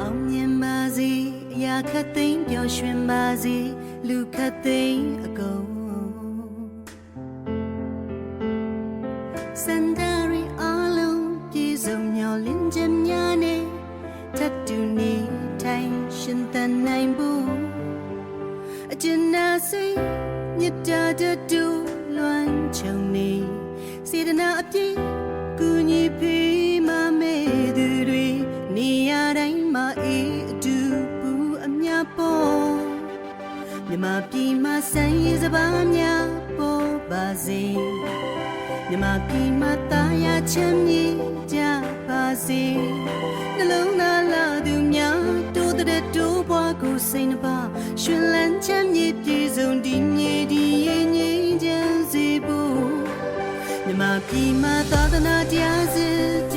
အောင်မြင်ပါစေအရာခတ်သိမ်းပျော်ရွှင်ပါစေလူခတ်သိမ်းအကုန်စန္ဒရီအလုံးပြေဆုံးမျောလင်းခြင်းများနဲ့ထပ်တူနေထိုင်ရှင်သန်နိုင်ဖို့အကျဉ်းနာစိတ်မြတ်တာတူလွမ်းချုံနေစေတနာအပြည့်ကူညီပေးမမဲ့သူတွေနေရာတိုင်းမှာအေးအတူပူအမြပေါ်မြမပြည်မှာဆန်းရည်စပါးများပေါ်ပါစေမြမပြည်မှာတာယာချမ်းမြေကြပါစေနှလုံးသားလာသူများတိုးတဲ့တိုးပွားကိုစိတ်နှပါရှင်လန်းချမ်းမြေပြေဆုံးဒီမြေဒီရင်ငြိမ်းချမ်းစေဖို့မြမပြည်မှာသာသနာတရားစစ်